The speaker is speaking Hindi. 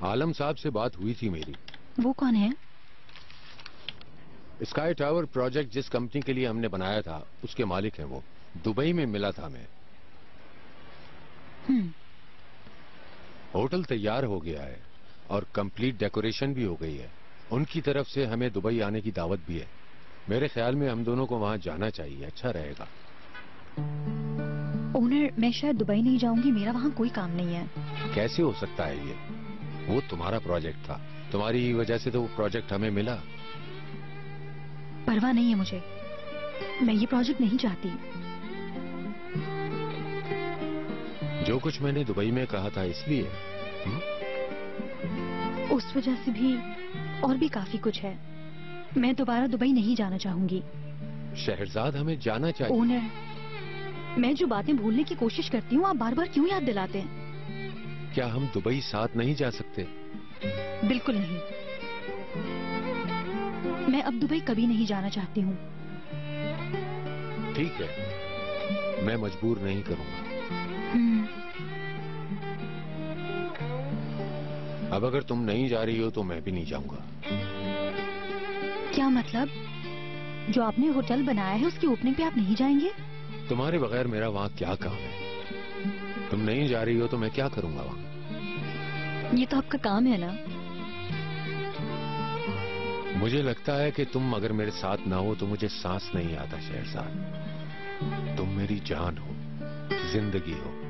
आलम साहब से बात हुई थी मेरी। वो कौन है? स्काई टावर प्रोजेक्ट जिस कंपनी के लिए हमने बनाया था उसके मालिक हैं वो। दुबई में मिला था मैं। होटल तैयार हो गया है और कंप्लीट डेकोरेशन भी हो गई है। उनकी तरफ से हमें दुबई आने की दावत भी है। मेरे ख्याल में हम दोनों को वहां जाना चाहिए, अच्छा रहेगा। ओनर, मैं शायद दुबई नहीं जाऊंगी, मेरा वहां कोई काम नहीं है। कैसे हो सकता है ये? वो तुम्हारा प्रोजेक्ट था, तुम्हारी ही वजह से तो वो प्रोजेक्ट हमें मिला। परवाह नहीं है मुझे, मैं ये प्रोजेक्ट नहीं चाहती। जो कुछ मैंने दुबई में कहा था इसलिए उस वजह से भी और भी काफी कुछ है। मैं दोबारा दुबई नहीं जाना चाहूंगी। शहरजाद, हमें जाना चाहिए। ओनर, मैं जो बातें भूलने की कोशिश करती हूँ आप बार बार क्यों याद दिलाते हैं? क्या हम दुबई साथ नहीं जा सकते? बिल्कुल नहीं। मैं अब दुबई कभी नहीं जाना चाहती हूँ। ठीक है, मैं मजबूर नहीं करूंगा। अब अगर तुम नहीं जा रही हो तो मैं भी नहीं जाऊंगा। क्या मतलब? जो आपने होटल बनाया है उसकी ओपनिंग पे आप नहीं जाएंगे? तुम्हारे बगैर मेरा वहां क्या काम है? तुम नहीं जा रही हो तो मैं क्या करूंगा वहां? ये तो आपका काम है ना। मुझे लगता है कि तुम अगर मेरे साथ ना हो तो मुझे सांस नहीं आता शहरजाद। तुम मेरी जान हो, जिंदगी हो।